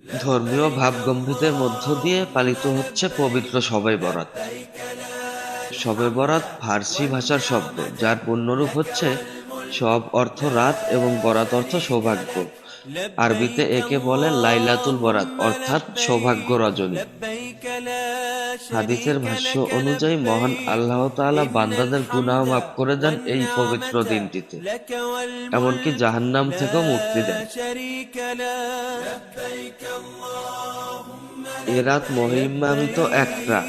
ধর্মীয় ভাবগম্ভীরের মধ্য দিয়ে পালিত হচ্ছে পবিত্র শবে বরাত। শবে বরাত ফার্সি ভাষার শব্দ, যার পূর্ণরূপ হচ্ছে শব অর্থ রাত এবং বরাত অর্থ সৌভাগ্য। আরবিতে একে বলে লাইলাতুল বরাত, অর্থাৎ সৌভাগ্য রজনী। হাদিসের ভাষ্য অনুযায়ী মহান আল্লাহ তাআলা বান্দাদের গুনাহ মাফ করে দেন এই পবিত্র দিনটিতে, এমনকি জাহান্নাম থেকেও মুক্তি দেন। এ রাত মহিমান্বিত এক রাত।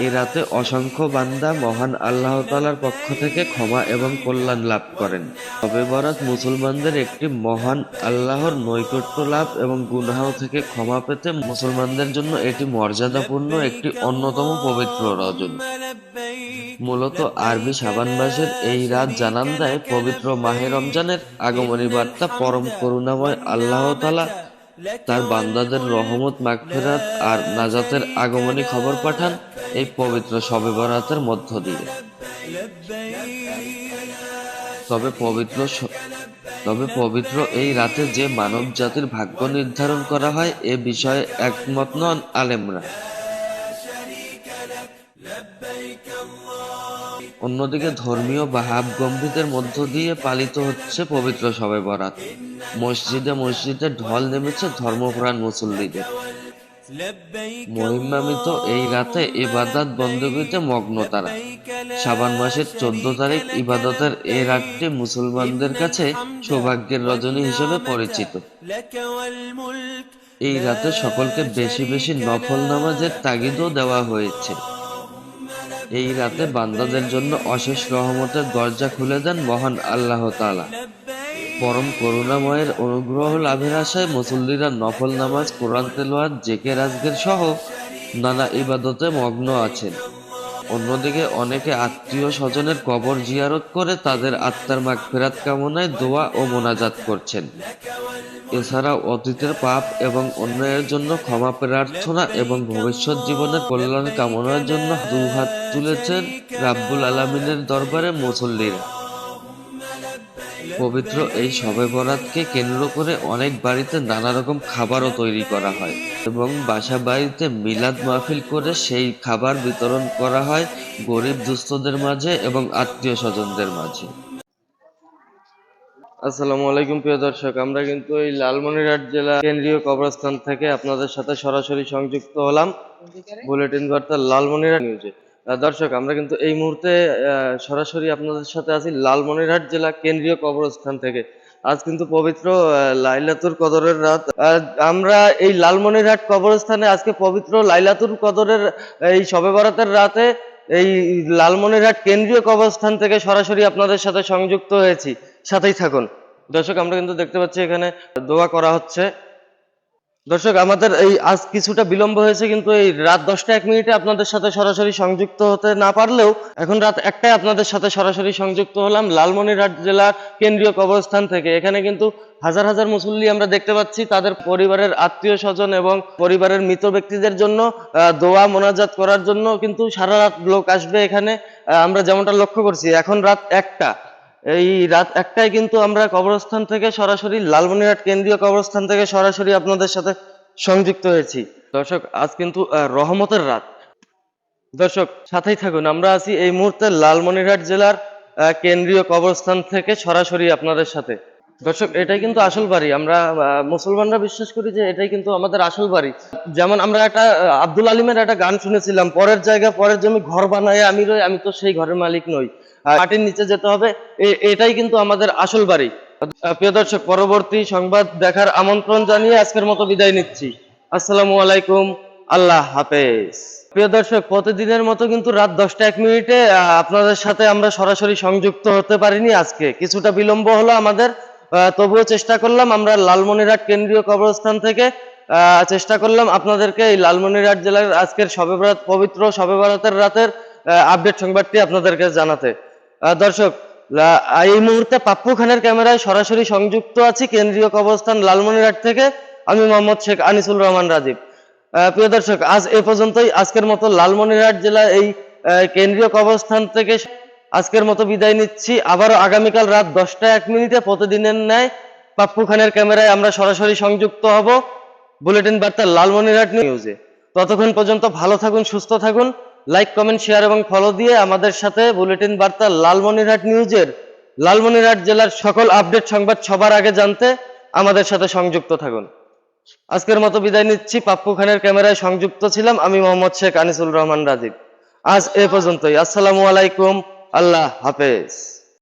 এ রাতে অসংখ্য বান্দা মহান আল্লাহ তাআলার পক্ষ থেকে ক্ষমা এবং কল্যাণ লাভ করেন। শবে বরাত মুসলমানদের একটি মহান আল্লাহর নৈকট্য লাভ এবং গুনাহ থেকে ক্ষমা পেতে মুসলমানদের জন্য এটি মর্যাদাপূর্ণ একটি অন্যতম পবিত্র রজনী। মূলত আরবি শাবান মাসের এই রাত জানান দেয় পবিত্র মাহে রমজানের আগমনী বার্তা। পরম করুণাময় আল্লাহ তাআলা তার বান্দাদের রহমত, মাগফিরাত আর নাজাতের আগমনী খবর পাঠান এই পবিত্র শবে বরাতের মধ্য দিয়ে। তবে পবিত্র এই রাতে যে মানব জাতির ভাগ্য নির্ধারণ করা হয় এ বিষয়ে একমত নন আলেমরা। অন্যদিকে ধর্মীয় ভাবগম্ভীরের মধ্য দিয়ে পালিত হচ্ছে পবিত্র শবে বরাত। মসজিদে মসজিদে ঢল নেমেছে ধর্মপ্রাণ মুসল্লিদের। মহিমান্বিত এই রাতে ইবাদত বন্দেগীতে মগ্ন তারা। শাবান মাসের 14 তারিখ ইবাদতের এই রাতটি মুসলমানদের কাছে সৌভাগ্যের রজনী হিসেবে পরিচিত। এই রাতে সকলকে বেশি বেশি নফল নামাজের তাগিদও দেওয়া হয়েছে। এই রাতে বান্দাদের জন্য অশেষ রহমতের দরজা খুলে দেন মহান আল্লাহ তাআলা। পরম করুণাময়ের অনুগ্রহ লাভের আশায় মুসল্লিরা নফল নামাজ, কোরআন তেলাওয়াত, জিকির আজকার সহ নানা ইবাদতে মগ্ন আছেন। অন্যদিকে অনেকে আত্মীয় স্বজনের কবর জিয়ারত করে তাদের আত্মার মাগফিরাত কামনায় দোয়া ও মোনাজাত করছেন। এছাড়াও অতীতের পাপ এবং অন্যায়ের জন্য ক্ষমা প্রার্থনা এবং ভবিষ্যৎ জীবনের কল্যাণ কামনার জন্য দুহাত তুলেছেন রাব্বুল আলামিনের দরবারে মুসল্লিরা। পবিত্র এই শবে বরাতকে কেন্দ্র করে অনেক বাড়িতে নানা রকম খাবারও তৈরি করা হয় এবং বাসা বাড়িতে মিলাদ মাহফিল করে সেই খাবার বিতরণ করা হয় গরিব দুস্থদের মাঝে এবং আত্মীয় স্বজনদের মাঝে। আসসালামু আলাইকুম প্রিয় দর্শক, আমরা কিন্তু এই লালমনিরহাট জেলা কেন্দ্রীয় কবরস্থান থেকে আপনাদের সাথে সরাসরি সংযুক্ত হলাম বুলেটিন বার্তা লালমনিরহাট নিউজে। দর্শক, আমরা কিন্তু এই মুহূর্তে সরাসরি আপনাদের সাথে আছি লালমনিরহাট জেলা কেন্দ্রীয় কবরস্থান থেকে। আজ কিন্তু পবিত্র লাইলাতুল কদরের রাত। আমরা এই লালমনিরহাট কবরস্থানে আজকে পবিত্র লাইলাতুল কদরের এই শবে বরাতের রাতে এই লালমনিরহাট কেন্দ্রীয় কবরস্থান থেকে সরাসরি আপনাদের সাথে সংযুক্ত হয়েছি। সাথেই থাকুন দর্শক। আমরা কিন্তু দেখতে পাচ্ছি এখানে দোয়া করা হচ্ছে। দর্শক, আমাদের এই আজ কিছুটা বিলম্ব হয়েছে, কিন্তু এই রাত 10টা 1 মিনিটে আপনাদের সাথে সরাসরি সংযুক্ত হতে না পারলেও এখন রাত 1টায় আপনাদের সাথে সরাসরি সংযুক্ত হলাম লালমনিরহাট জেলার কেন্দ্রীয় কবরস্থান থেকে। এখানে কিন্তু হাজার হাজার মুসল্লি আমরা দেখতে পাচ্ছি তাদের পরিবারের আত্মীয় স্বজন এবং পরিবারের মৃত ব্যক্তিদের জন্য দোয়া মোনাজাত করার জন্য কিন্তু সারা রাত লোক আসবে এখানে। আমরা যেমনটা লক্ষ্য করছি এখন রাত 1টা, এই রাত 1টায় কিন্তু আমরা কবরস্থান থেকে সরাসরি লালমনিরহাট কেন্দ্রীয় কবরস্থান থেকে সরাসরি আপনাদের সাথে সংযুক্ত হয়েছি। দর্শক, আজ কিন্তু রহমতের রাত। দর্শক, সাথেই থাকুন, আমরা আছি এই মুহূর্তে লালমনিরহাট জেলার কেন্দ্রীয় কবরস্থান থেকে সরাসরি আপনাদের সাথে। দর্শক, এটাই কিন্তু আসল বাড়ি। আমরা মুসলমানরা বিশ্বাস করি যে এটাই কিন্তু আমাদের আসল বাড়ি। যেমন আমরা একটা আব্দুল আলিমের একটা গান শুনেছিলাম, পরের জায়গা পরের জমি ঘর বানায় আমি রই, আমি তো সেই ঘরের মালিক নই, মাটির নিচে যেতে হবে। এটাই কিন্তু আমাদের আসল বাড়ি। প্রিয় দর্শক, পরবর্তী সংবাদ দেখার আমন্ত্রণ জানিয়ে আজকের মতো বিদায় নিচ্ছি। আসসালামু আলাইকুম, আল্লাহ হাফেজ। প্রিয় দর্শক, প্রতিদিনের মতো কিন্তু রাত 10টা 1 মিনিটে আপনাদের সাথে আমরা সরাসরি সংযুক্ত হতে পারিনি। আজকে কিছুটা বিলম্ব হলো আমাদের, তবুও চেষ্টা করলাম আমরা লালমনিরহাট কেন্দ্রীয় কবরস্থান থেকে চেষ্টা করলাম আপনাদেরকে এই লালমনিরহাট জেলার আজকের শবে বরাত, পবিত্র শবে বরাতের রাতের আপডেট সংবাদটি আপনাদেরকে জানাতে। দর্শক, এই মুহূর্তে পাপ্পু খানের ক্যামেরায় সরাসরি সংযুক্ত আছি কেন্দ্রীয় কবরস্থান লালমনিরহাট থেকে। আমি মোহাম্মদ শেখ আনিসুল রহমান রাজীব। প্রিয় দর্শক, আজ এ পর্যন্তই। আজকের মতো লালমনিরহাট জেলা এই কেন্দ্রীয় কবরস্থান থেকে আজকের মতো বিদায় নিচ্ছি। আবারও আগামীকাল রাত 10টা 1 মিনিটে প্রতিদিনের ন্যায় পাপ্পু খানের ক্যামেরায় আমরা সরাসরি সংযুক্ত হব। বুলেটিন বার্তা লালমনিরহাট নিউজে। ততক্ষণ পর্যন্ত ভালো থাকুন, সুস্থ থাকুন। লাইক, কমেন্ট, শেয়ার এবং ফলো দিয়ে আমাদের সাথে বুলেটিন বার্তা লালমনিরহাট নিউজের লালমনিরহাট জেলার সকল আপডেট সংবাদ সবার আগে জানতে আমাদের সাথে সংযুক্ত থাকুন। আজকের মতো বিদায় নিচ্ছি। পাপ্পু খানের ক্যামেরায় সংযুক্ত ছিলাম আমি মোহাম্মদ শেখ আনিসুল রহমান রাজীব। আজ এ পর্যন্তই। আসসালামু আলাইকুম, আল্লাহ হাফেজ।